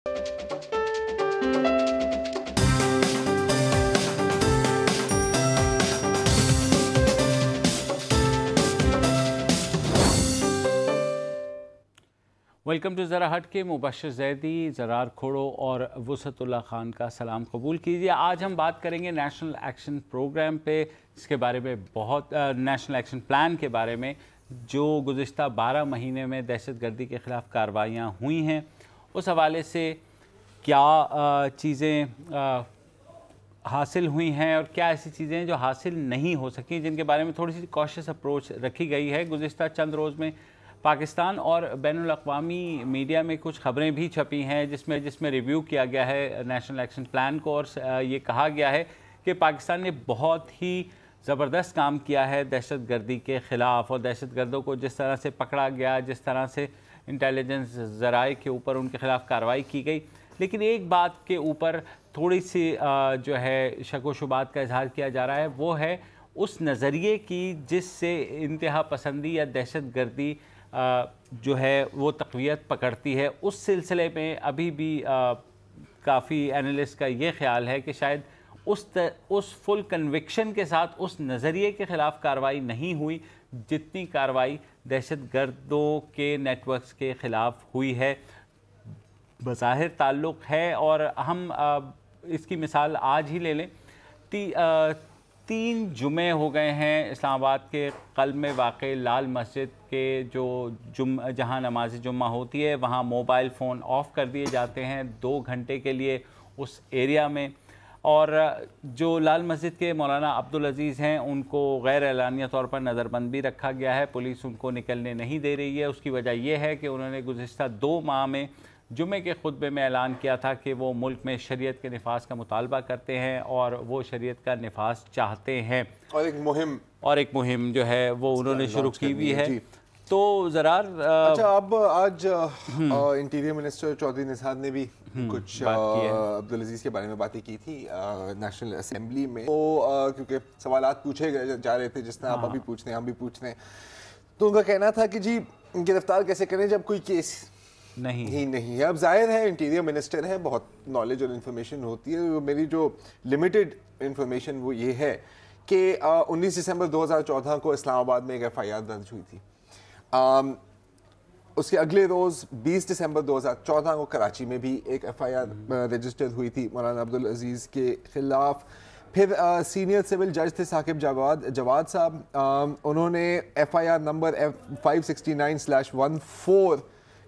Welcome to ज़रा हट के। मुबशर जैदी, ज़रार खोड़ो और वसअतुल्लाह ख़ान का सलाम कबूल कीजिए। आज हम बात करेंगे नेशनल एक्शन प्रोग्राम पे, इसके बारे में नेशनल एक्शन प्लान के बारे में जो गुज़िश्ता 12 महीने में दहशतगर्दी के ख़िलाफ़ कार्रवाइयाँ हुई हैं, उस हवाले से क्या चीज़ें हासिल हुई हैं और क्या ऐसी चीज़ें हैं जो हासिल नहीं हो सकी, जिनके बारे में थोड़ी सी कॉशियस अप्रोच रखी गई है। गुज़िश्ता चंद रोज़ में पाकिस्तान और बैनुल अक़वामी मीडिया में कुछ ख़बरें भी छपी हैं जिसमें रिव्यू किया गया है नेशनल एक्शन प्लान को, और ये कहा गया है कि पाकिस्तान ने बहुत ही ज़बरदस्त काम किया है दहशतगर्दी के ख़िलाफ़, और दहशतगर्दों को जिस तरह से पकड़ा गया, जिस तरह से इंटेलिजेंस ज़राए के ऊपर उनके ख़िलाफ़ कार्रवाई की गई। लेकिन एक बात के ऊपर थोड़ी सी जो है शक व शुबात का इजहार किया जा रहा है, वो है उस नज़रिए की जिससे इंतहा पसंदी या दहशतगर्दी जो है वो तक़वियत पकड़ती है। उस सिलसिले में अभी भी काफ़ी एनालिस्ट का ये ख्याल है कि शायद उस फुल कन्विक्शन के साथ उस नज़रिए के ख़िलाफ़ कार्रवाई नहीं हुई जितनी कार्रवाई दहशतगर्दों के नेटवर्क्स के ख़िलाफ़ हुई है। बज़ाहिर ताल्लुक़ है, और हम इसकी मिसाल आज ही ले लें। 3 जुमे हो गए हैं इस्लामाबाद के क़ल्ब में वाक़े लाल मस्जिद के जहाँ नमाज जुम्मा होती है, वहाँ मोबाइल फ़ोन ऑफ़ कर दिए जाते हैं 2 घंटे के लिए उस एरिया में। और जो लाल मस्जिद के मौलाना अब्दुल अज़ीज़ हैं, उनको गैर एलानिया तौर पर नज़रबंद भी रखा गया है। पुलिस उनको निकलने नहीं दे रही है। उसकी वजह यह है कि उन्होंने गुज़िश्ता 2 माह में जुमे के खुतबे में ऐलान किया था कि वो मुल्क में शरीयत के निफाज का मुतालबा करते हैं और वो शरीयत का निफाज चाहते हैं, और एक मुहिम जो है वो उन्होंने शुरू की हुई है। तो ज़रा अच्छा, अब आज इंटीरियर मिनिस्टर चौधरी निसार ने भी कुछ अब्दुल अजीज़ के बारे में बातें की थी नेशनल असेंबली में। तो क्योंकि सवालात पूछे जा रहे थे, जिस तरह आप अभी पूछ रहे हैं, हम भी पूछ रहे हैं, तो उनका कहना था कि जी गिरफ्तार कैसे करें जब कोई केस नहीं है। अब जाहिर है इंटीरियर मिनिस्टर है, बहुत नॉलेज और इन्फॉर्मेशन होती है। मेरी जो लिमिटेड इन्फॉर्मेशन वो ये है कि 19 दिसंबर 2014 को इस्लामाबाद में एक FIR दर्ज हुई थी। उसके अगले रोज़ 20 दिसंबर 2014 को कराची में भी एक FIR रजिस्टर हुई थी मौलाना अब्दुल अजीज़ के ख़िलाफ़। फिर सीनियर सिविल जज थे साकिब जवाद साहब, उन्होंने FIR नंबर 569/14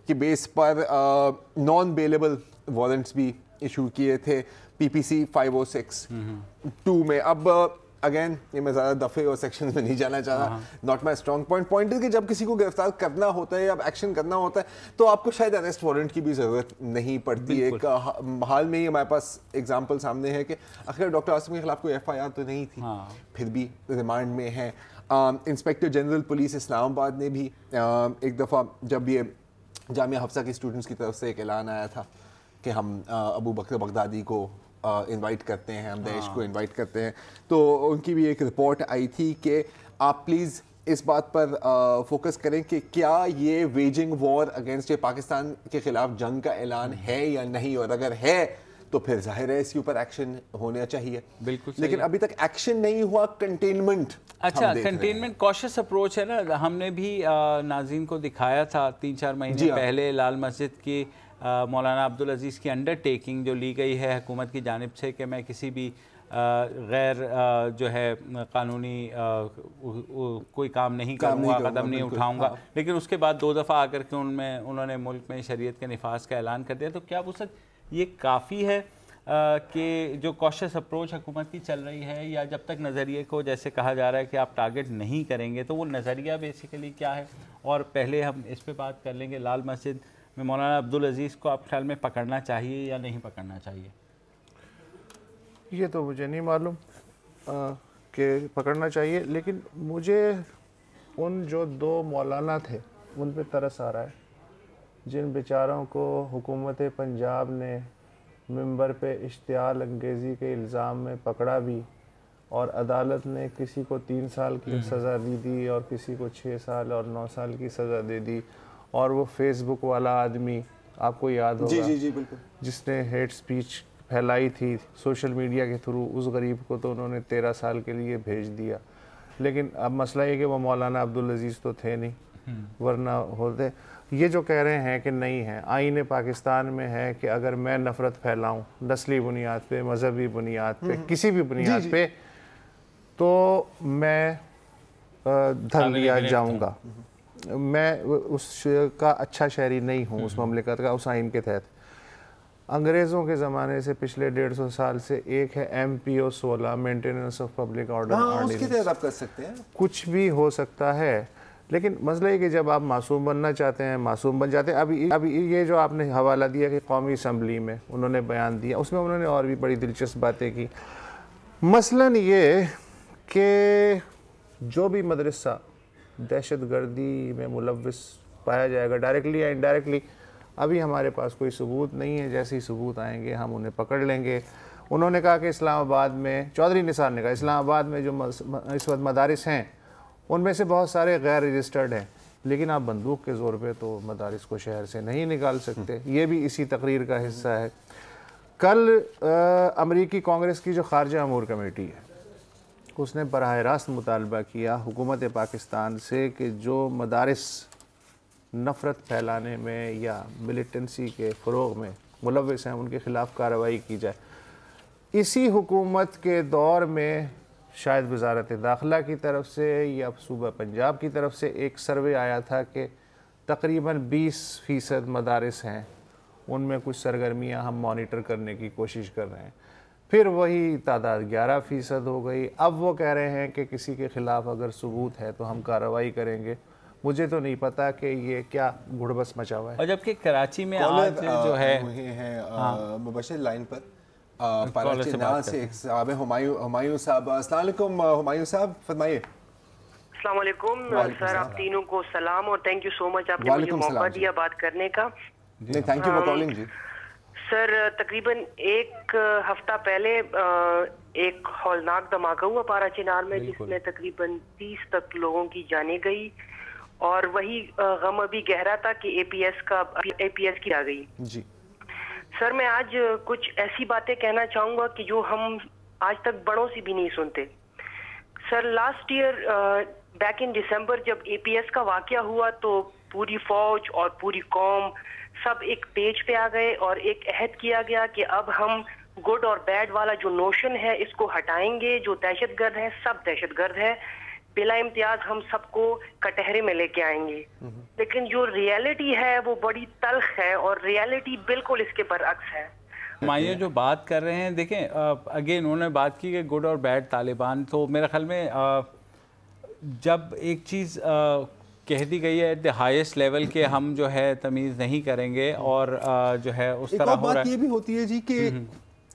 की बेस पर नॉन बेलेबल वारंट्स भी इशू किए थे PPC 506(2) में। अब अगेन ये मैं ज़्यादा दफ़े और सेक्शन में नहीं जाना चाह रहा, नॉट माई स्ट्रॉन्ग पॉइंट है कि जब किसी को गिरफ्तार करना होता है या एक्शन करना होता है तो आपको शायद अरेस्ट वारंट की भी ज़रूरत नहीं पड़ती। एक हाल में ही हमारे पास एग्जाम्पल सामने है कि आखिर डॉक्टर आसिम के खिलाफ कोई FIR तो नहीं थी, फिर भी रिमांड में है। इंस्पेक्टर जनरल पुलिस इस्लामाबाद ने भी एक दफ़ा, जब ये जामिया हफ्सा के स्टूडेंट्स की तरफ से एक ऐलान आया था कि हम अबू बकर बगदादी को इनवाइट करते हैं, हम दैश को इनवाइट करते हैं, तो उनकी भी एक रिपोर्ट आई थी कि आप प्लीज़ इस बात पर फोकस करें कि क्या ये वेजिंग वॉर अगेंस्ट पाकिस्तान के ख़िलाफ़ जंग का ऐलान है या नहीं, और अगर है तो फिर जाहिर है इसके ऊपर एक्शन होना चाहिए। बिल्कुल, लेकिन अभी तक एक्शन नहीं हुआ। कंटेनमेंट, अच्छा कंटेनमेंट कॉशियस अप्रोच है ना। हमने भी नाज़रीन को दिखाया था 3-4 महीने पहले लाल मस्जिद की मौलाना अब्दुल अजीज़ की अंडरटेकिंग जो ली गई है हुकूमत की जानिब से कि मैं किसी भी गैर जो है कानूनी कोई काम नहीं करूँगा, कदम नहीं उठाऊँगा। लेकिन उसके बाद 2 दफ़ा आकर के उन्होंने मुल्क में शरीयत के निफाज का ऐलान कर दिया। तो क्या वो सच ये काफ़ी है कि जो कॉशियस अप्रोच हुकूमत की चल रही है, या जब तक नज़रिए को जैसे कहा जा रहा है कि आप टारगेट नहीं करेंगे तो वो नज़रिया बेसिकली क्या है? और पहले हम इस पे बात कर लेंगे, लाल मस्जिद में मौलाना अब्दुल अजीज़ को आप ख्याल में पकड़ना चाहिए या नहीं पकड़ना चाहिए? ये तो मुझे नहीं मालूम कि पकड़ना चाहिए, लेकिन मुझे उन जो 2 मौलाना थे उन पे तरस आ रहा है, जिन बेचारों को हुकूमत पंजाब ने मिंबर पे इश्तियाल अंगेज़ी के इल्ज़ाम में पकड़ा भी, और अदालत ने किसी को 3 साल की सज़ा दी और किसी को 6 साल और 9 साल की सज़ा दे दी, और वो फेसबुक वाला आदमी आपको याद होगा, जी जी जी बिल्कुल, जिसने हेट स्पीच फैलाई थी सोशल मीडिया के थ्रू, उस गरीब को तो उन्होंने 13 साल के लिए भेज दिया। लेकिन अब मसला ये कि वो मौलाना अब्दुल अजीज़ तो थे नहीं, वरना होते। ये जो कह रहे हैं कि नहीं है, आईन पाकिस्तान में है कि अगर मैं नफ़रत फैलाऊं नस्ली बुनियाद पे, मजहबी बुनियाद पे, किसी भी बुनियाद पे, तो मैं धर लिया जाऊंगा, मैं उसका अच्छा शहरी नहीं हूँ उस ममलिकत का, उस आइन के तहत। अंग्रेज़ों के ज़माने से पिछले 150 साल से एक है MPO 16, maintenance of public order, उसके तहत आप कर सकते हैं, कुछ भी हो सकता है। लेकिन मसला ये कि जब आप मासूम बनना चाहते हैं, मासूम बन जाते हैं। अभी ये जो आपने हवाला दिया कि कौमी असम्बली में उन्होंने बयान दिया, उसमें उन्होंने और भी बड़ी दिलचस्प बातें की। मसलन ये कि जो भी मदरसा दहशतगर्दी में मुलव्विस पाया जाएगा, डायरेक्टली या इनडायरेक्टली, अभी हमारे पास कोई सबूत नहीं है, जैसे ही सबूत आएंगे हम उन्हें पकड़ लेंगे। उन्होंने कहा कि इस्लामाबाद में, चौधरी निसार ने कहा, इस्लामाबाद में जो इस वक्त मदारिस हैं उनमें से बहुत सारे गैर रजिस्टर्ड हैं, लेकिन आप बंदूक के ज़ोर पे तो मदारिस को शहर से नहीं निकाल सकते। ये भी इसी तकरीर का हिस्सा है। कल अमरीकी कांग्रेस की जो खारजा अमूर कमेटी है, उसने बराह रास्त मुतालबा किया हुकूमत पाकिस्तान से कि जो मदारिस नफ़रत फैलाने में या मिलिटेंसी के फ़रोग़ में मुलव्विस हैं, उनके ख़िलाफ़ कार्रवाई की जाए। इसी हुकूमत के दौर में शायद वज़ारत दाखिला की तरफ से या सूबा पंजाब की तरफ से एक सर्वे आया था कि तकरीबन 20% मदारिस हैं, उनमें कुछ सरगर्मियां हम मॉनिटर करने की कोशिश कर रहे हैं। फिर वही तादाद 11% हो गई। अब वो कह रहे हैं कि किसी के ख़िलाफ़ अगर सबूत है तो हम कार्रवाई करेंगे। मुझे तो नहीं पता कि ये क्या गुड़बस मचा हुआ है। और जबकि कराची में आज जो है मुबशिर लाइन पर पाराचीना से एक साहब है, हुमायूं साहब। अस्सलाम वालेकुम हुमायूं साहब, फरमाइए। अस्सलाम वालेकुम सर, आप तीनों को सलाम और थैंक यू सो मच, आपने मुझे मौका दिया बात करने का। नहीं, थैंक यू फॉर कॉलिंग जी। सर तकरीबन एक हफ्ता पहले एक हौलनाक धमाका हुआ पाराचीनार में, जिसमें तकरीबन 30 तक लोगों की जाने गई, और वही गम अभी गहरा था कि APS की आ गई जी। सर मैं आज कुछ ऐसी बातें कहना चाहूँगा कि जो हम आज तक बड़ों से भी नहीं सुनते। Sir last year back in December जब APS का वाकया हुआ तो पूरी फौज और पूरी कौम सब एक पेज पे आ गए और एक अहद किया गया कि अब हम गुड और बैड वाला जो नोशन है इसको हटाएंगे, जो दहशतगर्द है सब दहशतगर्द है, बिला इम्तियाज हम सबको कटहरे में लेके आएंगे। लेकिन जो रियलिटी है वो बड़ी तल्ख है और रियलिटी बिल्कुल इसके बरअक्स है। माइया जो बात कर रहे हैं, देखें अगेन उन्होंने बात की कि गुड और बैड तालिबान, तो मेरे ख्याल में जब एक चीज़ कह दी गई है एट द हाईएस्ट लेवल के हम जो है तमीज़ नहीं करेंगे और जो है उस तरह हो रहा है। ये भी होती है जी कि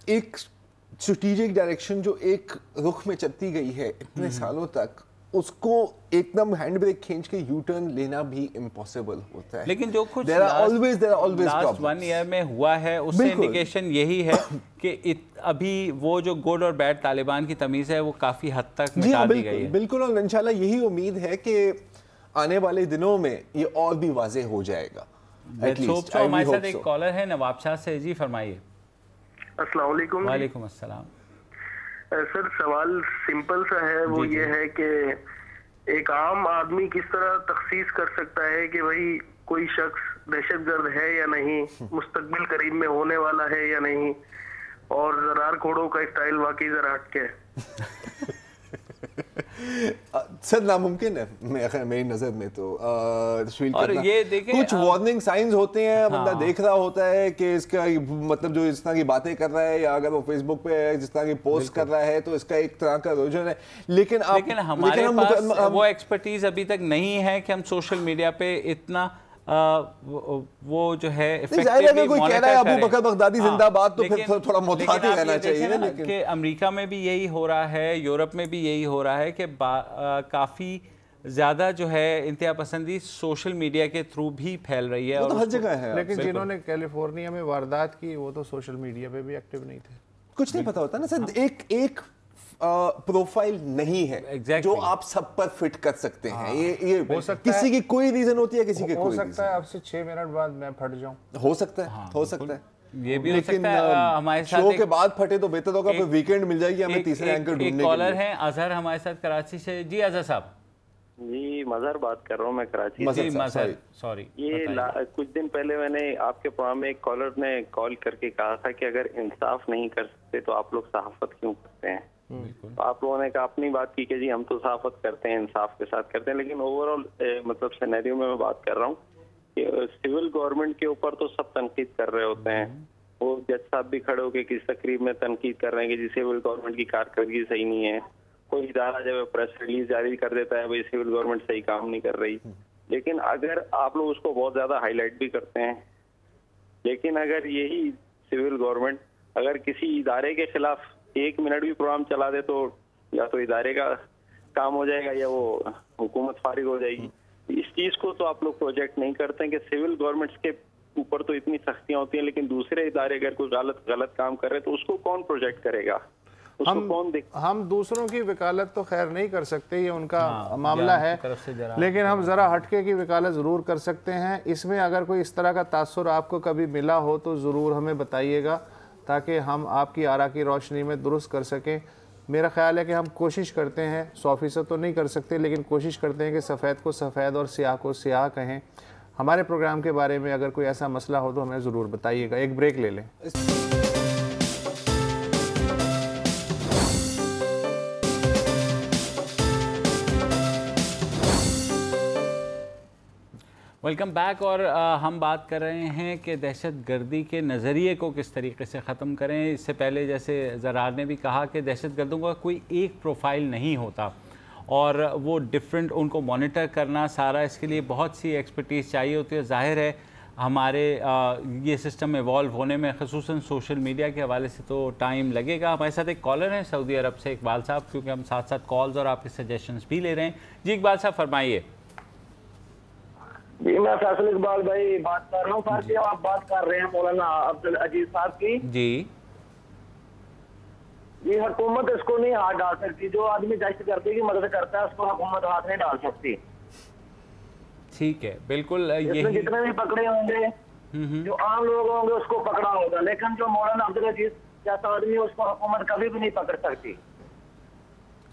एक स्ट्रेटेजिक डायरेक्शन जो एक रुख में चलती गई है इतने सालों तक, उसको एकदम हैंड ब्रेक खींच के यू टर्न लेना भी इम्पॉसिबल होता है। लेकिन जो कुछ लास्ट 1 ईयर में हुआ है उससे इंडिकेशन यही है कि अभी वो जो गुड और बैड तालिबान की तमीज़ है वो काफ़ी हद तक मिटा दी गई है। बिल्कुल, और इंशाल्लाह यही उम्मीद है कि आने वाले दिनों में ये और भी वाज़ेह हो जाएगा। हमारे साथ एक कॉलर है नवाब शाह से, जी फरमाइए। अस्सलाम वालेकुम। वालेकुम अस्सलाम। सर सवाल सिंपल सा है, वो ये है कि एक आम आदमी किस तरह तखसीस कर सकता है कि भाई कोई शख्स दहशतगर्द है या नहीं, मुस्तकबिल करीब में होने वाला है या नहीं, और ज़रार खोड़ों का स्टाइल वाकई जरा हटके है। सर नामुमकिन है मेरी नजर में तो और ये देखें कुछ वार्निंग साइंस होते हैं, बंदा देख रहा होता है कि इसका मतलब जो इस तरह की बातें कर रहा है या अगर वो फेसबुक पे जिस तरह की पोस्ट कर रहा है तो इसका एक तरह का रुझान है। लेकिन हमारे पास वो एक्सपर्टीज अभी तक नहीं है कि हम सोशल मीडिया पे इतना वो जो है इफेक्टिवली कोई कह रहा है अबू बकर बगदादी जिंदाबाद तो फिर थोड़ा मोहतात ही रहना चाहिए। लेकिन कि अमेरिका में भी यही हो रहा है, यूरोप में भी यही हो रहा है कि काफ़ी ज़्यादा जो है इंतहा पसंदी सोशल मीडिया के थ्रू भी फैल रही है। वो तो हर जगह है। लेकिन जिन्होंने कैलिफोर्निया में वारदात की वो तो सोशल मीडिया पे भी एक्टिव नहीं थे। कुछ नहीं पता होता ना सर। एक प्रोफाइल नहीं है Exactly. जो आप सब पर फिट कर सकते हैं। ये हो सकता किसी है, की कोई रीजन होती है, किसी की हो कोई सकता है अब से 6 मिनट बाद मैं फट जाऊं। हो सकता है, हो सकता है, ये भी हो लेकिन सकता है। हमारे साथ शो के बाद फटे तो बेहतर होगा, फिर वीकेंड मिल जाएगी हमें एक तीसरे एंकर ढूंढने के कॉलर लिए। हैं अजहर हमारे साथ कराची से। जी अजहर साहब। जी मजहर बात कर रहा हूँ मैं कराची से। जी साहब, मजहर, सॉरी। ये कुछ दिन पहले मैंने आपके प्रोग्राम में एक कॉलर ने कॉल करके कहा था कि अगर इंसाफ नहीं कर सकते तो आप लोग सहाफत क्यों करते हैं। तो आप लोगों ने कहा अपनी बात की कि जी हम तो सहाफत करते हैं, इंसाफ के साथ करते हैं, लेकिन ओवरऑल मतलब सिनेरियो में मैं बात कर रहा हूँ कि सिविल गवर्नमेंट के ऊपर तो सब तनकीद कर रहे होते हैं। वो जज साहब भी खड़े होकर किस तकरीब में तनकीद कर रहे हैं कि जी सिविल गवर्नमेंट की कारकर्दगी सही नहीं है। कोई इदारा जब प्रेस रिलीज जारी कर देता है भाई सिविल गवर्नमेंट सही काम नहीं कर रही, लेकिन अगर आप लोग उसको बहुत ज्यादा हाईलाइट भी करते हैं, लेकिन अगर यही सिविल गवर्नमेंट अगर किसी इदारे के खिलाफ 1 मिनट भी प्रोग्राम चला दे तो या तो इदारे का काम हो जाएगा या वो हुकूमत फारिग हो जाएगी। इस चीज को तो आप लोग प्रोजेक्ट नहीं करते हैं कि सिविल गवर्नमेंट्स के ऊपर तो इतनी सख्तियां होती हैं, लेकिन दूसरे इदारे अगर कोई गलत काम कर रहे हैं तो उसको कौन प्रोजेक्ट करेगा, उसको कौन हम दूसरों की वकालत तो खैर नहीं कर सकते, ये उनका मामला है, लेकिन हम ज़रा हटके की वकालत ज़रूर कर सकते हैं। इसमें अगर कोई इस तरह का तासुर आपको कभी मिला हो तो ज़रूर हमें बताइएगा ताकि हम आपकी आरा की रोशनी में दुरुस्त कर सकें। मेरा ख्याल है कि हम कोशिश करते हैं, 100% तो नहीं कर सकते, लेकिन कोशिश करते हैं कि सफ़ेद को सफ़ेद और स्याह को स्याह कहें। हमारे प्रोग्राम के बारे में अगर कोई ऐसा मसला हो तो हमें ज़रूर बताइएगा। एक ब्रेक ले लें। Welcome back. और हम बात कर रहे हैं कि दहशत गर्दी के नज़रिए को किस तरीके से ख़त्म करें। इससे पहले जैसे ज़रार ने भी कहा कि दहशत गर्दों का कोई एक प्रोफाइल नहीं होता और वो डिफरेंट उनको मॉनिटर करना सारा, इसके लिए बहुत सी एक्सपर्टीज़ चाहिए होती है। ज़ाहिर है हमारे ये सिस्टम इवॉल्व होने में ख़ुसूसन सोशल मीडिया के हवाले से तो टाइम लगेगा। हमारे साथ एक कॉलर हैं सऊदी अरब से, इकबाल साहब, क्योंकि हम साथ साथ कॉल्स और आपके सजेशंस भी ले रहे हैं। जी इकबाल साहब फरमाइए। जी मैं फैसल इकबाल भाई बात कर रहा हूँ। सर आप बात कर रहे हैं मौलाना अब्दुल अजीज साहब की। जी हुकूमत इसको नहीं हाथ डाल सकती, जो आदमी दहशत गर्दी की मदद करता है उसको हुकूमत हाथ नहीं डाल सकती। ठीक है, बिल्कुल। यही जितने भी पकड़े होंगे, जो आम लोग होंगे उसको पकड़ा होगा, लेकिन जो मौलाना अब्दुल अजीज जैसा आदमी उसको हुकूमत कभी भी नहीं पकड़ सकती।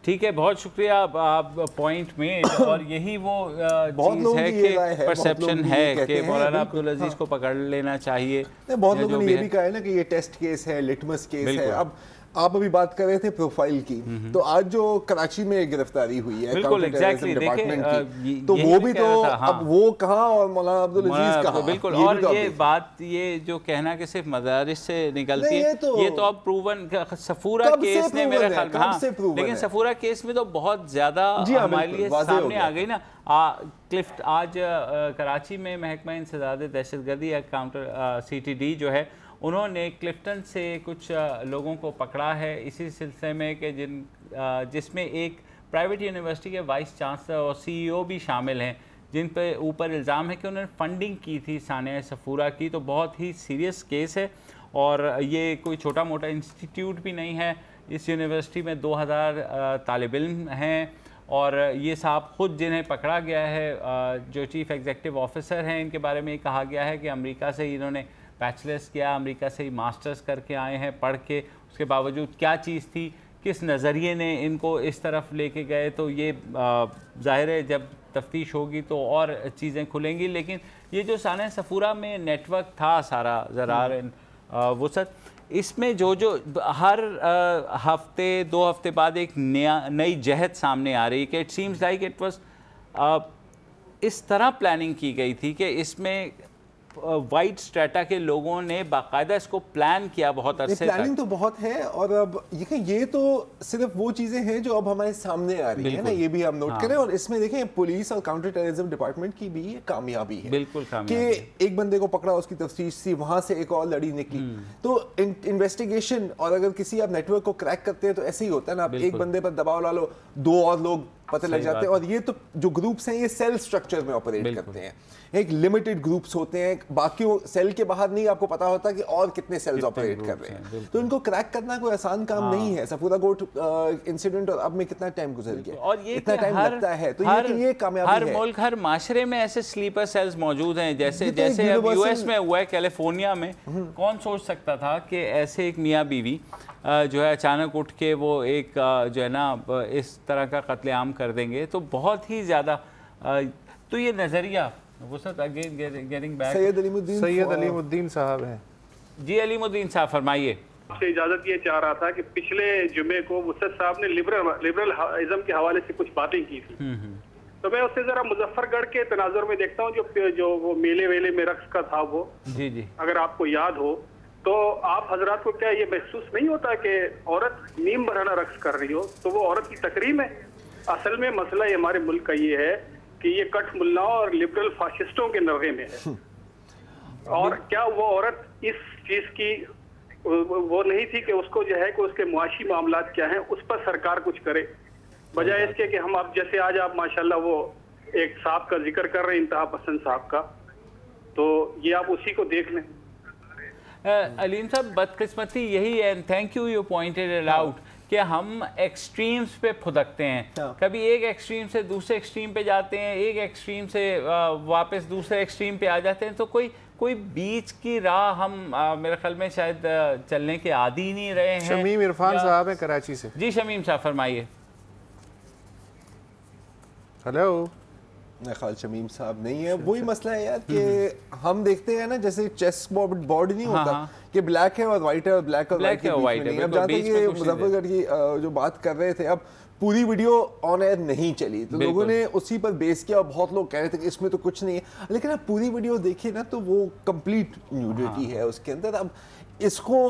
ठीक है, बहुत शुक्रिया आप पॉइंट में। और यही वो चीज़ है कि परसेप्शन है कि मौलाना अब्दुल अजीज को पकड़ लेना चाहिए। बहुत लोगों ने ये भी कहा है ना कि ये टेस्ट केस है, लिटमस केस है। अब आप अभी बात कर रहे थे प्रोफाइल की, तो आज जो कराची में गिरफ्तारी हुई है बिल्कुल एग्जैक्टली डिपार्टमेंट की, तो वो भी तो अब वो कहाँ और मौलाना अब्दुल अजीज कहाँ। बिल्कुल। और ये बात, ये जो कहना कि सिर्फ मदारिस से निकलती है, ये तो अब प्रूवन। सफूरा केस ने मेरा ख्याल, हाँ, लेकिन सफूरा केस में तो बहुत ज्यादा हमारे लिए सामने आ गई ना। क्लिफ्ट आज कराची में महकमा इंसदाद दहशतगर्दी या काउंटर CTD जो है, उन्होंने क्लिफ्टन से कुछ लोगों को पकड़ा है इसी सिलसिले में कि जिसमें एक प्राइवेट यूनिवर्सिटी के वाइस चांसलर और CEO भी शामिल हैं, जिन पे ऊपर इल्ज़ाम है कि उन्होंने फंडिंग की थी सानिया सफूरा की। तो बहुत ही सीरियस केस है और ये कोई छोटा मोटा इंस्टीट्यूट भी नहीं है। इस यूनिवर्सिटी में 2000 तालिब इल्म हैं और ये साहब ख़ुद जिन्हें पकड़ा गया है, जो चीफ़ एग्जीक्यूटिव ऑफिसर हैं, इनके बारे में कहा गया है कि अमेरिका से इन्होंने बैचलर्स किया, अमेरिका से ही मास्टर्स करके आए हैं पढ़ के। उसके बावजूद क्या चीज़ थी, किस नज़रिए ने इनको इस तरफ लेके गए, तो ये ज़ाहिर है जब तफ्तीश होगी तो और चीज़ें खुलेंगी। लेकिन ये जो सानिया सफूरा में नेटवर्क था सारा ज़रार वुसत, इसमें जो हर हफ्ते 2 हफ्ते बाद एक नई जहत सामने आ रही कि it seems like it was इस तरह प्लानिंग की गई थी कि इसमें वाइट स्ट्रेटा के लोगों ने बाकायदा इसको प्लान किया बहुत अरसे तक। प्लानिंग तो बहुत है और अब ये तो सिर्फ वो चीजें हैं जो अब हमारे सामने आ रही है ना, ये भी हम नोट करें। और इसमें देखें पुलिस और काउंटर टेररिज्म डिपार्टमेंट की भी ये कामयाबी है, बिल्कुल कामयाबी कि एक बंदे को पकड़ा, उसकी तफ्तीश थी, वहां से एक और लड़ी निकली। तो इन्वेस्टिगेशन और अगर किसी आप नेटवर्क को क्रैक करते हैं तो ऐसे ही होता है ना, आप एक बंदे पर दबाव ला लो, 2 और लोग पता लग जाते हैं। और ये तो जो ग्रुप्स हैं ये सेल स्ट्रक्चर में ऑपरेट करते हैं, एक लिमिटेड ग्रुप्स होते हैं, बाकी सेल के बाहर नहीं आपको पता होता कि और कितने सेल्स ऑपरेट कर रहे हैं। तो इनको क्रैक करना कोई आसान काम नहीं है। सफूरा गोट इंसिडेंट और अब में कितना टाइम गुजर गया, और ये इतना टाइम लगता है। तो ये कामयाबी हर है। मुल्क, हर माशरे में ऐसे स्लीपर सेल्स मौजूद हैं। जैसे जैसे अब यूएस में हुआ है, कैलिफोर्निया में, कौन सोच सकता था कि ऐसे एक मियाँ बीवी जो है अचानक उठ के वो एक जो है ना इस तरह का कत्लेआम कर देंगे। तो बहुत ही ज़्यादा तो ये नज़रिया वुसअत again getting back Syed Alimuddin Sahab हैं। जी अलीमुद्दीन साहब फरमाइए। आपसे इजाजत ये चाह रहा था कि पिछले जुमे को वुसअत साहब ने लिबरलिज्म के हवाले से कुछ बातें की थी, तो मैं उससे जरा मुजफ्फरगढ़ के तनाजुर में देखता हूँ जो वो मेले वेले में रक्स का था वो, जी जी, अगर आपको याद हो तो आप हजरात को क्या ये महसूस नहीं होता कि औरत नीम बराना रक्स कर रही हो तो वो औरत की तकरीम है? असल में मसला ये हमारे मुल्क का ये है कि ये कट मुल्लाओं और लिबरल फाशिस्टों के नगे में है। और क्या वो औरत इस चीज की वो नहीं थी कि उसको जो है कि उसके मुआशी मामलात क्या हैं उस पर सरकार कुछ करे, बजाय इसके कि हम आप जैसे आज आप माशाल्लाह वो एक साहब का जिक्र कर रहे हैं, इंतहा पसंद साहब का, तो ये आप उसी को देख लें। अलीम साहब, बदकिस्मती यही है, thank you pointed it out, कि हम एक्सट्रीम्स पे फुदकते हैं। कभी एक एक्सट्रीम से दूसरे एक्सट्रीम पे जाते हैं, एक एक्सट्रीम से वापस दूसरे एक्सट्रीम पे आ जाते हैं। तो कोई बीच की राह हम मेरे ख्याल में शायद चलने के आदी ही नहीं रहे हैं। शमीम इरफान साहब है कराची से। जी शमीम साहब फरमाइए। हेलो। मेरा ख्याल शमीम साहब नहीं है। वही मसला है यार कि हम देखते हैं ना जैसे चेस बोर्ड नहीं होता कि ब्लैक है और व्हाइट है और ब्लैक और व्हाइट के बीच में नहीं। अब जहाँ तक ये मुजफ्फरगढ़ की जो बात कर रहे थे, अब पूरी वीडियो ऑन एयर नहीं चली तो लोगों ने उसी पर बेस किया और बहुत लोग कह रहे थे कि इसमें तो कुछ नहीं है, लेकिन आप पूरी वीडियो देखिए ना तो वो कंप्लीट न्यूडिटी है उसके अंदर। अब इसको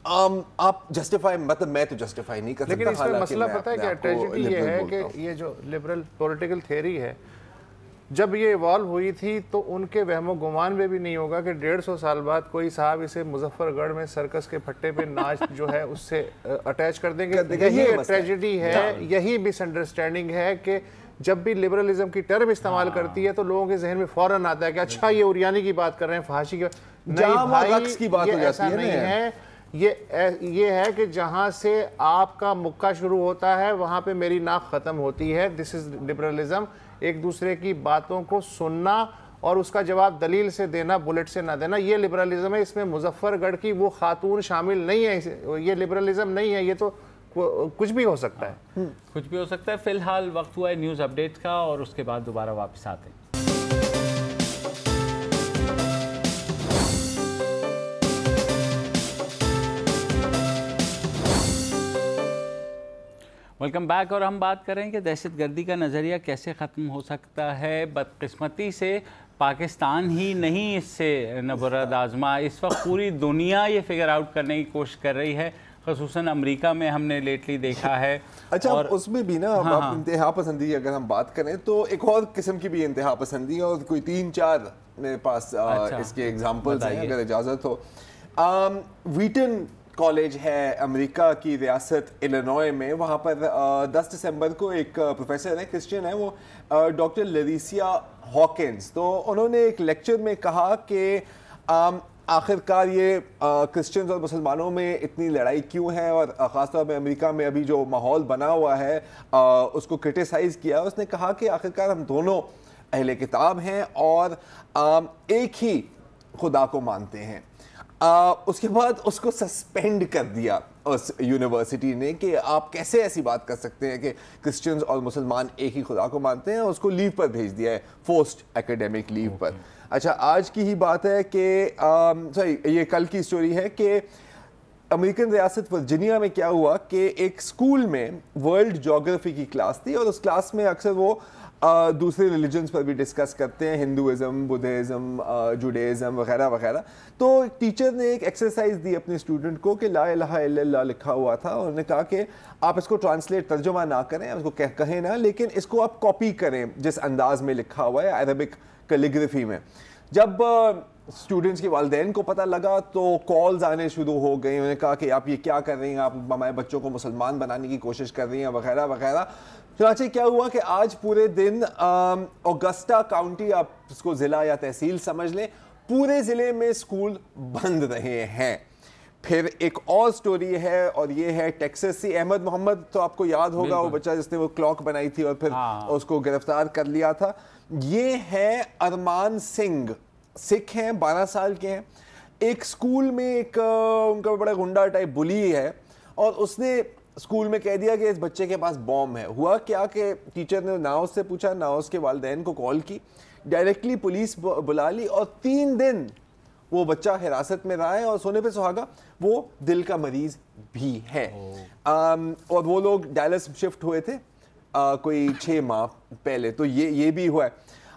आप जस्टिफाई, मतलब मैं तो जस्टिफाई नहीं कर सकता। लेकिन इसमें मसला पता है क्या, ट्रेजेडी ये है कि ये जो लिबरल पॉलिटिकल थ्योरी है, जब ये इवॉल्व हुई थी तो उनके वहमो गुमान में भी नहीं होगा कि 150 साल बाद कोई साहब इसे मुजफ्फरगढ़ में सर्कस के फट्टे पे नाच जो है उससे अटैच कर देंगे। यही ट्रेजेडी है, यही मिसअंडरस्टैंडिंग है कि जब भी लिबरलिज्म की टर्म इस्तेमाल करती है तो लोगों के जहन में फौरन आता है कि अच्छा ये उरियानी की बात कर रहे हैं, फहाशी की नहीं भाई, की बात हो जाती है। नहीं है, ये है कि जहां से आपका मुक्का शुरू होता है वहां पे मेरी नाक खत्म होती है। This is liberalism. एक दूसरे की बातों को सुनना और उसका जवाब दलील से देना, बुलेट से ना देना, ये लिबरलिज्म है। इसमें मुजफ्फरगढ़ की वो खातून शामिल नहीं है, ये लिबरलिज्म नहीं है, ये तो कुछ भी हो सकता है। कुछ भी हो सकता है। फिलहाल वक्त हुआ है न्यूज़ अपडेट का और उसके बाद दोबारा वापस आते हैं। Welcome back. और हम बात करें कि दहशतगर्दी का नज़रिया कैसे ख़त्म हो सकता है। बदकिस्मती से पाकिस्तान ही नहीं इससे नबरद आज़मा, इस वक्त पूरी दुनिया ये फिगर आउट करने की कोशिश कर रही है, ख़ुसूसन अमेरिका में हमने लेटली देखा है। अच्छा, और उसमें भी ना आप इंतहा पसंदी अगर हम बात करें तो एक और किस्म की भी इंतहा पसंदी है और कोई 3-4 मेरे पास इसके एग्जाम्पल्स हैं अगर इजाज़त हो। व्हीटन कॉलेज है अमेरिका की रियासत इलिनॉय में, वहाँ पर 10 दिसंबर को एक प्रोफेसर है, क्रिश्चियन है वो, डॉक्टर लेरिसिया हॉकिंस, तो उन्होंने एक लेक्चर में कहा कि आखिरकार ये क्रिश्चियंस और मुसलमानों में इतनी लड़ाई क्यों है और ख़ासतौर पर अमेरिका में अभी जो माहौल बना हुआ है उसको क्रिटिसाइज़ किया। उसने कहा कि आखिरकार हम दोनों अहले किताब हैं और एक ही खुदा को मानते हैं। उसके बाद उसको सस्पेंड कर दिया उस यूनिवर्सिटी ने कि आप कैसे ऐसी बात कर सकते हैं कि क्रिश्चियंस और मुसलमान एक ही खुदा को मानते हैं। उसको लीव पर भेज दिया है, फोर्स्ड एकेडमिक लीव पर। अच्छा, आज की ही बात है कि ये कल की स्टोरी है कि अमेरिकन रियासत वर्जीनिया में क्या हुआ कि एक स्कूल में वर्ल्ड ज्योग्राफी की क्लास थी और उस क्लास में अक्सर वो दूसरे रिलीजन्स पर भी डिस्कस करते हैं, हिंदुइज़म, बुद्धिज़्म, जुडाइज़म वगैरह वगैरह। तो एक टीचर ने एक एक्सरसाइज दी अपने स्टूडेंट को कि ला इलाहा इल्लल्लाह लिखा हुआ था। उन्होंने कहा कि आप इसको ट्रांसलेट तर्जुमा ना करें, उसको कहें ना, लेकिन इसको आप कॉपी करें जिस अंदाज में लिखा हुआ है अरबिक कैलीग्राफी में। जब स्टूडेंट्स के वालिदैन को पता लगा तो कॉल्स आने शुरू हो गए। उन्होंने कहा कि आप ये क्या कर रही हैं, आप हमारे बच्चों को मुसलमान बनाने की कोशिश कर रही हैं वगैरह वगैरह। चुनाचे क्या हुआ कि आज पूरे दिन ऑगस्टा काउंटी, आप इसको ज़िला या तहसील समझ लें, पूरे ज़िले में स्कूल बंद रहे हैं। फिर एक और स्टोरी है और ये है टेक्सास से। अहमद मोहम्मद तो आपको याद होगा, वो बच्चा जिसने वो क्लॉक बनाई थी और फिर उसको गिरफ्तार कर लिया था। ये है अरमान सिंह, सिख हैं, 12 साल के हैं। एक स्कूल में एक उनका बड़ा गुंडा टाइप बुली है और उसने स्कूल में कह दिया कि इस बच्चे के पास बॉम्ब है। हुआ क्या कि टीचर ने ना उससे पूछा ना उसके वालिदैन को कॉल की, डायरेक्टली पुलिस बुला ली और 3 दिन वो बच्चा हिरासत में रहा है और सोने पे सुहागा वो दिल का मरीज भी है। और वो लोग डैलस शिफ्ट हुए थे कोई 6 माह पहले, तो ये भी हुआ है।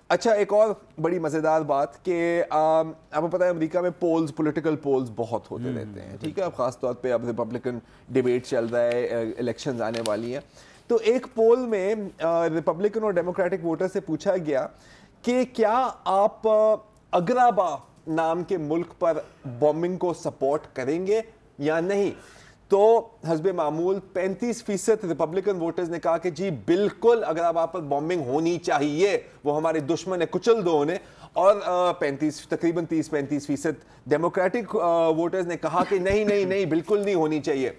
अच्छा, एक और बड़ी मज़ेदार बात कि आपको पता है अमेरिका में पोल्स, पॉलिटिकल पोल्स बहुत होते रहते हैं, ठीक है। अब ख़ास तौर पे अब रिपब्लिकन डिबेट चल रहा है, इलेक्शंस आने वाली हैं। तो एक पोल में रिपब्लिकन और डेमोक्रेटिक वोटर से पूछा गया कि क्या आप अग्राबा नाम के मुल्क पर बॉम्बिंग को सपोर्ट करेंगे या नहीं। तो हस्बे मामूल 35% रिपब्लिकन वोटर्स ने कहा कि जी बिल्कुल अग्राबा पर बॉम्बिंग होनी चाहिए, वो हमारे दुश्मन है, कुचल दो उन्हें। और तकरीबन 30-35% डेमोक्रेटिक वोटर्स ने कहा कि नहीं नहीं नहीं, बिल्कुल नहीं होनी चाहिए।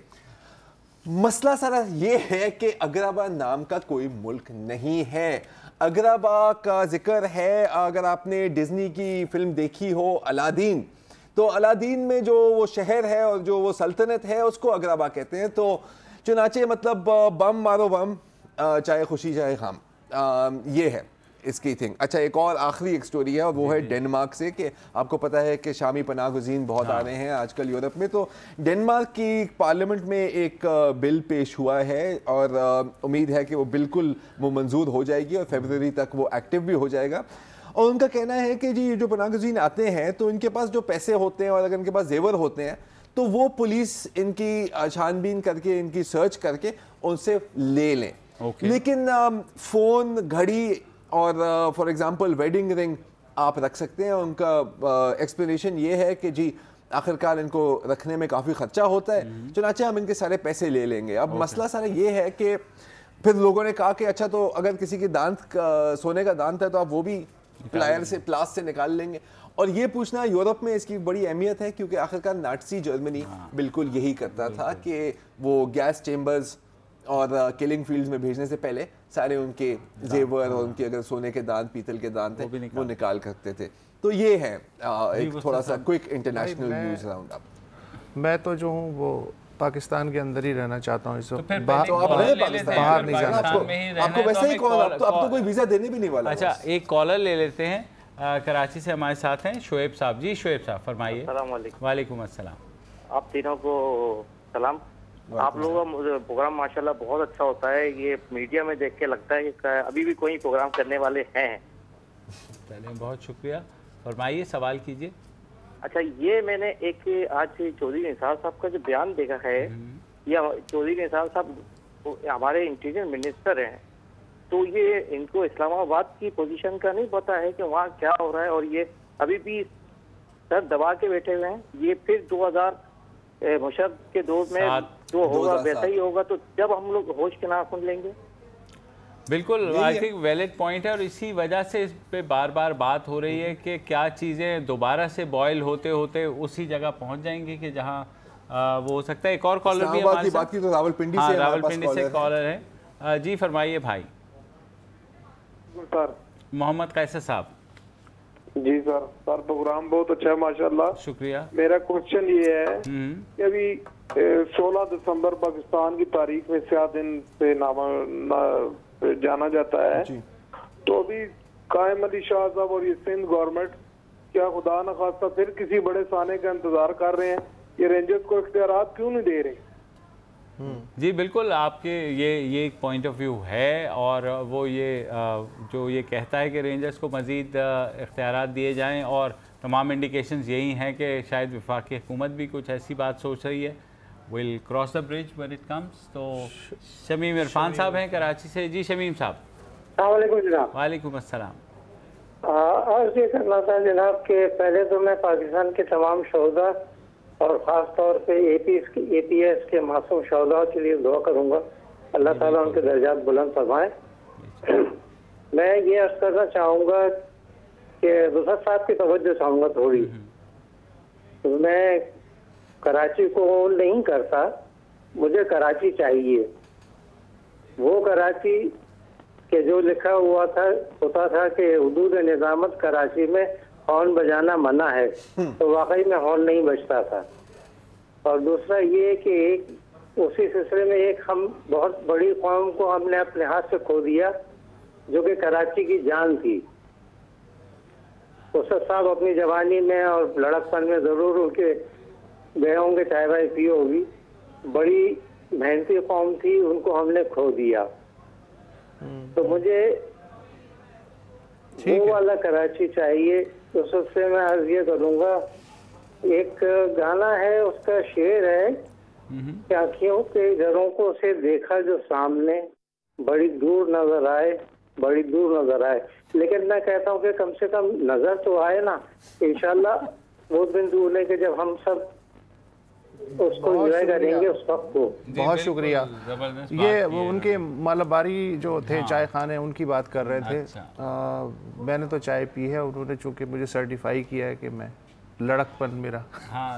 मसला सारा ये है कि अग्राबा नाम का कोई मुल्क नहीं है। अग्राबा का जिक्र है, अगर आपने डिज्नी की फिल्म देखी हो अलादीन, तो अलादीन में जो वो शहर है और जो वो सल्तनत है उसको अग्राबा कहते हैं। तो चुनाचे मतलब बम मारो बम, चाहे खुशी चाहे गम, ये है इसकी थिंग। अच्छा, एक और आखिरी एक स्टोरी है और वो है डेनमार्क से कि आपको पता है कि शामी पनाह गुज़ीन बहुत आ रहे हैं आजकल यूरोप में। तो डेनमार्क की पार्लियामेंट में एक बिल पेश हुआ है और उम्मीद है कि वो बिल्कुल वो मंजूर हो जाएगी और फरवरी तक वो एक्टिव भी हो जाएगा। और उनका कहना है कि जी जो पनाह गुज़ीन आते हैं तो इनके पास जो पैसे होते हैं और अगर इनके पास जेवर होते हैं तो वो पुलिस इनकी छानबीन करके, इनकी सर्च करके उनसे ले लें। लेकिन फ़ोन, घड़ी और फॉर एग्जांपल वेडिंग रिंग आप रख सकते हैं। उनका एक्सप्लेनेशन ये है कि जी आखिरकार इनको रखने में काफ़ी ख़र्चा होता है, चुनाचे हम इनके सारे पैसे ले लेंगे। अब मसला सारा ये है कि फिर लोगों ने कहा कि अच्छा तो अगर किसी के दांत सोने का दांत है तो आप वो भी प्लायर से, प्लास से निकाल लेंगे। और ये पूछना यूरोप में इसकी बड़ी अहमियत है क्योंकि आखिरकार नाटसी जर्मनी बिल्कुल यही करता था कि वो गैस चेम्बर्स और किलिंग फील्ड्स में भेजने से पहले सारे उनके जेवर और उनके अगर सोने के दांत, पीतल के दांत थे वो निकाल करते थे। तो ये है एक थोड़ा सा quick international news round up. मैं तो जो हूँ वो पाकिस्तान के अंदर ही रहना चाहता हूँ इस वक्त, बाहर नहीं जाना। आपको वैसे ही अब तो कोई वीज़ा देने भी नहीं वाला। अच्छा, एक कॉलर ले लेते हैं, कराची से हमारे साथ हैं शोएब साहब। जी शोएब साहब फरमाइए। वालेकुम अस्सलाम। आप तीनों को सलाम। आप लोगों का प्रोग्राम माशाल्लाह बहुत अच्छा होता है। ये मीडिया में देख के लगता है कि अभी भी कोई प्रोग्राम करने वाले हैं। चलिए, बहुत शुक्रिया, फरमाइए, सवाल कीजिए। अच्छा, ये मैंने एक आज चौधरी निसार साहब का जो बयान देखा है, या चौधरी निसार साहब हमारे इंटीरियर मिनिस्टर हैं, तो ये इनको इस्लामाबाद की पोजीशन का नहीं पता है कि वहाँ क्या हो रहा है और ये अभी भी सर दबा के बैठे हुए हैं। ये फिर 2000 मुशर्रफ के दौर में जो होगा वैसा ही होगा, तो जब हम लोग होश के नाखून लेंगे। बिल्कुल, आई थिंक वैलिड पॉइंट है और इसी वजह से इस पे बार बार बात हो रही है कि क्या चीज़ें दोबारा से बॉयल होते होते उसी जगह पहुंच जाएंगी कि जहां वो हो सकता है। एक और कॉलर भी हमारे साथ, तो रावलपिंडी से, रावलपिंडी से कॉलर है। जी फरमाइए भाई। सर मोहम्मद कैसर साहब। जी सर प्रोग्राम बहुत अच्छा है माशाल्लाह, शुक्रिया। मेरा क्वेश्चन ये है कि अभी 16 दिसंबर पाकिस्तान की तारीख में स्याह दिन से जाना जाता है, तो अभी कायम अली शाह साहब और ये सिंध गवर्नमेंट क्या खुदा न खास्ता फिर किसी बड़े साने का इंतजार कर रहे हैं? ये रेंजर्स को इख्तियारात क्यों नहीं दे रहे? जी बिल्कुल, आपके ये एक पॉइंट ऑफ व्यू है और वो ये जो ये कहता है कि रेंजर्स को मज़ीद इख्तियारात दिए जाएं और तमाम इंडिकेशंस यही हैं कि शायद वफाकी हुकूमत भी कुछ ऐसी बात सोच रही है। Will cross the bridge when it comes. तो शमीम इरफान साहब हैं कराची से। जी शमीम साहब। अस्सलाम वालेकुम जनाब। वालेकुम अस्सलाम। अर्ज ये करना था जनाब के पहले तो मैं पाकिस्तान के तमाम शोधा और ख़ास तौर पे APS के मासूम शोधा के लिए दुआ करूँगा, अल्लाह ताला उनके दर्जात बुलंद फरमाए। मैं ये अर्ज करना चाहूँगा कि वसत साहब की तवज्जो चाहूँगा थोड़ी। मैं कराची को नहीं करता, मुझे कराची चाहिए। वो कराची के जो लिखा हुआ था होता था कि हुदूद निज़ामत कराची में हॉर्न बजाना मना है, तो वाकई में हॉर्न नहीं बजता था। और दूसरा ये कि एक उसी सिलसिले में एक हम बहुत बड़ी कौम को हमने अपने हाथ से खो दिया जो कि कराची की जान थी। उसद साहब अपनी जवानी में और लड़कपन में ज़रूर उनके गए होंगे, चाय वाय पी होगी। बड़ी मेहनती कौम थी, उनको हमने खो दिया। तो मुझे वो वाला कराची चाहिए। तो सबसे मैं अर्ज ये करूँगा, एक गाना है उसका शेर है कि आँखों के झरोकों से देखा जो सामने बड़ी दूर नजर आए, बड़ी दूर नजर आए। लेकिन मैं कहता हूँ कि कम से कम नजर तो आए ना। इंशाल्लाह वो दिन दूर नहीं कि जब हम सब उसको एंजॉय करेंगे उस वक्त को। बहुत शुक्रिया। ये वो उनके मालाबारी जो थे चाय खाने उनकी बात कर रहे थे। मैंने तो चाय पी है, उन्होंने चूँकि मुझे सर्टिफाई किया है कि मैं लड़कपन मेरा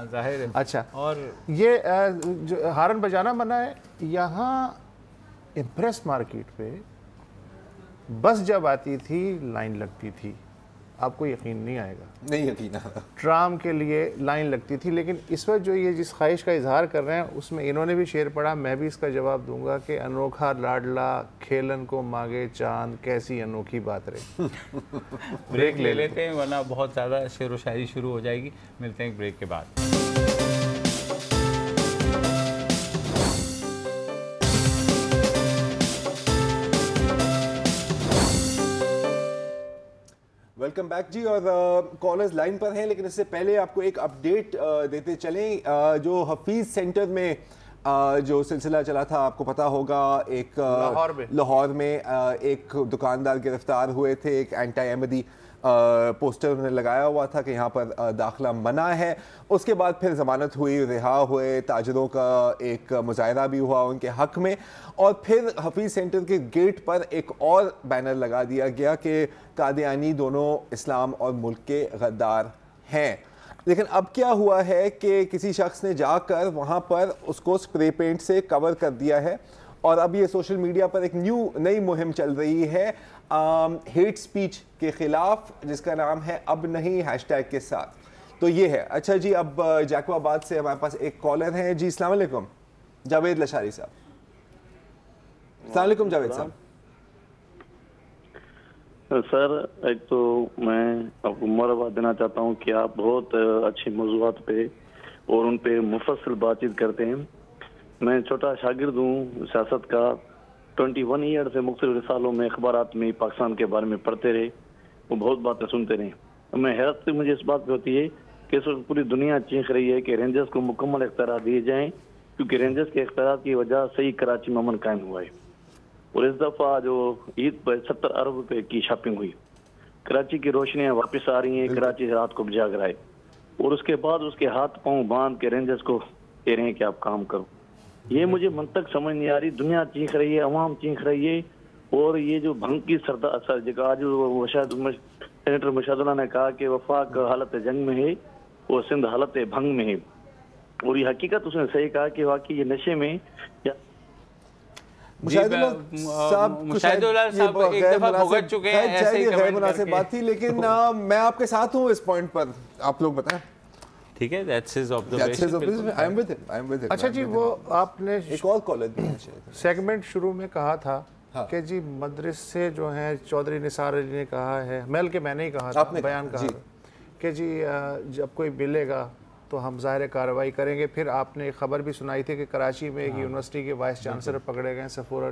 जाहिर है। अच्छा, और ये जो हारन बजाना मना है, यहाँ इम्प्रेस मार्केट पे बस जब आती थी लाइन लगती थी, आपको यकीन नहीं आएगा। नहीं यकीन आता। ट्राम के लिए लाइन लगती थी। लेकिन इस वक्त जो ये जिस ख्वाहिश का इजहार कर रहे हैं उसमें इन्होंने भी शेर पढ़ा, मैं भी इसका जवाब दूंगा कि अनोखा लाडला खेलन को मांगे चांद, कैसी अनोखी बात रही। ब्रेक ले लेते हैं वरना बहुत ज़्यादा शेर व शायरी शुरू हो जाएगी। मिलते हैं एक ब्रेक के बाद। वेलकम बैक जी। और कॉलर्स लाइन पर हैं, लेकिन इससे पहले आपको एक अपडेट देते चलें। जो हफीज़ सेंटर में जो सिलसिला चला था, आपको पता होगा, एक लाहौर में एक दुकानदार गिरफ्तार हुए थे। एक एंटी अहमदी पोस्टर उन्होंने लगाया हुआ था कि यहाँ पर दाखिला मना है। उसके बाद फिर ज़मानत हुई, रिहा हुए, ताजरों का एक मुजाहरा भी हुआ उनके हक़ में। और फिर हफीज़ सेंटर के गेट पर एक और बैनर लगा दिया गया कि कादियानी दोनों इस्लाम और मुल्क के गद्दार हैं। लेकिन अब क्या हुआ है कि किसी शख्स ने जाकर वहाँ पर उसको स्प्रे पेंट से कवर कर दिया है और अब ये सोशल मीडिया पर एक नई मुहिम चल रही है हेट स्पीच के ख़िलाफ़, जिसका नाम है अब नहीं हैशटैग के साथ। तो ये है। अच्छा जी, अब जैकबाबाद से हमारे पास एक कॉलर हैं जी। अस्सलाम वालेकुम, जावेद लशारी साहब। अस्सलाम वालेकुम जावेद साहब। सर, एक तो मैं आपको मुबारकबाद देना चाहता हूँ कि आप बहुत अच्छे मौज़ूआत पे और उन पे मुफस्सल बातचीत करते हैं। मैं छोटा शागिर्द हूँ सियासत का। 21 ईयर से मुख्तलिफ रिसालों में अखबारात में पाकिस्तान के बारे में पढ़ते रहे, वो बहुत बातें सुनते रहे। मैं हैरत से मुझे इस बात पे होती है कि इस वक्त पूरी दुनिया चीख रही है कि रेंजर्स को मुकम्मल इख्तियार दिए जाएँ, क्योंकि रेंजर्स के इख्तियार की वजह से ही कराची में अमन कायम हुआ है। और इस दफ़ा जो ईद पर 70 अरब रुपए की शॉपिंग हुई, कराची की रोशनियाँ वापस आ रही हैं, कराची रात को जाग रहा है। और उसके बाद उसके हाथ पाँव बांध के रेंजर्स को कह रहे हैं कि आप काम करो। ये मुझे मन तक समझ नहीं आ रही। दुनिया चीख रही है, अवाम चीख रही है। और ये जो भंग की आज सेनेटर मुशादुल्लाह ने कहा कि वफाक हालत जंग में है और सिंध हालत भंग में है, और ये हकीकत उसने सही कहा कि वाकई ये नशे में मुनासिब बात थी। लेकिन मैं आपके साथ हूँ इस पॉइंट पर, आप लोग बताएं। ठीक है, that's his observation. I am with him. अच्छा जी, वो आपने एक और कॉलर सेगमेंट शुरू में कहा था कि जी मदरसे जो हैं, चौधरी निसार अली ने कहा है, महल के मैंने ही कहा था, बयान कहा कि जी जब कोई मिलेगा तो हम ज़ाहिर कार्रवाई करेंगे। फिर आपने खबर भी सुनाई थी कि कराची में एक यूनिवर्सिटी के वाइस चांसलर पकड़े गए सफूरा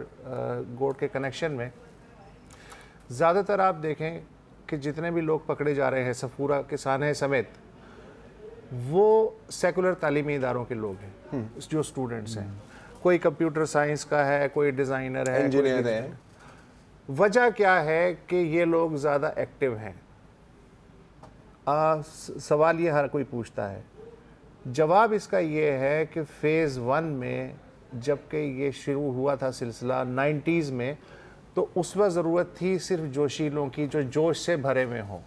गोट के कनेक्शन में। ज़्यादातर आप देखें कि जितने भी लोग पकड़े जा रहे हैं सफूरा के सानहे समेत, वो सेकुलर तालीमी इदारों के लोग हैं, जो स्टूडेंट्स हैं। कोई कंप्यूटर साइंस का है, कोई डिज़ाइनर है, इंजीनियर है। वजह क्या है कि ये लोग ज़्यादा एक्टिव हैं। सवाल ये हर कोई पूछता है। जवाब इसका ये है कि फ़ेज़ 1 में जबकि ये शुरू हुआ था सिलसिला 90s में, तो उस वक्त ज़रूरत थी सिर्फ जोशीलों की जो जोश से भरे हुए हों।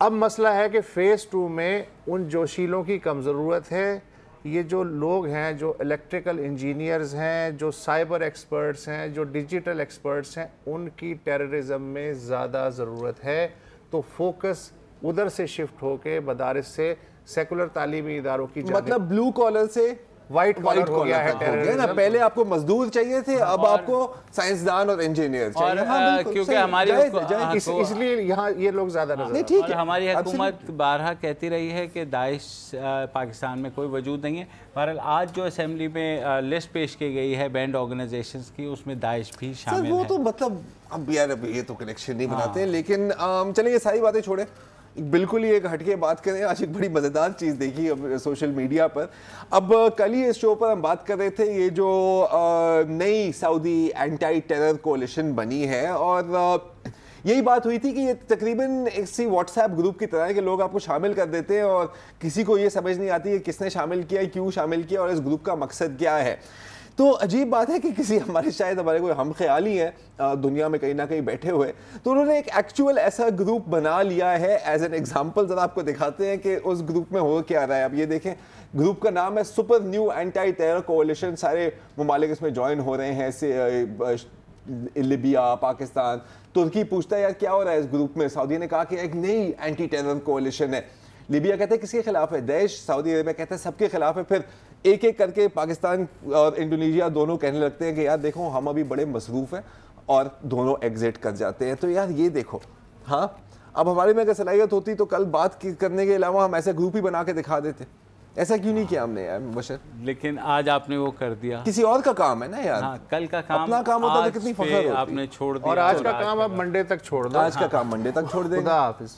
अब मसला है कि फ़ेज़ 2 में उन जोशीलों की कम ज़रूरत है। ये जो लोग हैं, जो इलेक्ट्रिकल इंजीनियर्स हैं, जो साइबर एक्सपर्ट्स हैं, जो डिजिटल एक्सपर्ट्स हैं, उनकी टेररिज्म में ज़्यादा ज़रूरत है। तो फोकस उधर से शिफ्ट होके मदारिस से सेकुलर तालीमी इदारों की मतलब ब्लू कॉलर से वाइट कॉलर हो गया है ना। पहले आपको मजदूर चाहिए थे, अब आपको साइंसदान और इंजीनियर चाहिए। हाँ, क्योंकि हमारी इसलिए यहाँ ये लोग ज्यादा नजर ठीक है। हमारी हुकूमत बारहा कहती रही है कि दाइश पाकिस्तान में कोई वजूद नहीं है। बहरहाल आज जो असेंबली में लिस्ट पेश की गई है बैंड ऑर्गेनाइजेशंस की, उसमें दाइश भी शामिल है। वो तो मतलब अब यार ये तो कनेक्शन नहीं बनाते। लेकिन चलिए ये सारी बातें छोड़े, बिल्कुल ही एक हटके बात करें। आज एक बड़ी मज़ेदार चीज़ देखी अब सोशल मीडिया पर। अब कल ही इस शो पर हम बात कर रहे थे ये जो नई सऊदी एंटी टेरर कोalition बनी है, और यही बात हुई थी कि ये तकरीबन इसी व्हाट्सएप ग्रुप की तरह है कि लोग आपको शामिल कर देते हैं और किसी को ये समझ नहीं आती है किसने शामिल किया, क्यों शामिल किया और इस ग्रुप का मकसद क्या है। तो अजीब बात है कि किसी शायद हमारे कोई हम ख्याली है दुनिया में कहीं ना कहीं बैठे हुए, तो उन्होंने एक एक्चुअल ऐसा ग्रुप बना लिया है। एज एन एग्जांपल ज़रा आपको दिखाते हैं कि उस ग्रुप में हो क्या रहा है। अब ये देखें, ग्रुप का नाम है सुपर न्यू एंटी टेरर कोalition। सारे ममालिक इसमें ज्वाइन हो रहे हैं, से लिबिया, पाकिस्तान, तुर्की। पूछता है यार क्या हो रहा है इस ग्रुप में। सऊदी ने कहा कि एक नई एंटी टेरर कोalition है। लिबिया कहते हैं किसके खिलाफ है, दैश। सऊदी अरेबिया कहते हैं सबके खिलाफ है। फिर एक एक करके पाकिस्तान और इंडोनेशिया दोनों कहने लगते हैं कि यार देखो हम अभी बड़े मसरूफ़ हैं, और दोनों एग्जिट कर जाते हैं। तो यार ये देखो, हाँ अब हमारे में अगर सलाहियत होती तो कल बात करने के अलावा हम ऐसे ग्रुप ही बना के दिखा देते। ऐसा क्यों नहीं किया हमने यार बशर? लेकिन आज आपने वो कर दिया। किसी और का काम है ना यार। हाँ, कल का काम अपना काम होता तो कितनी फख्र होती। आपने छोड़ दिया, और आज का काम आप मंडे तक छोड़ दो। आज का काम मंडे तक छोड़ देंगे। खुदा हाफिज़।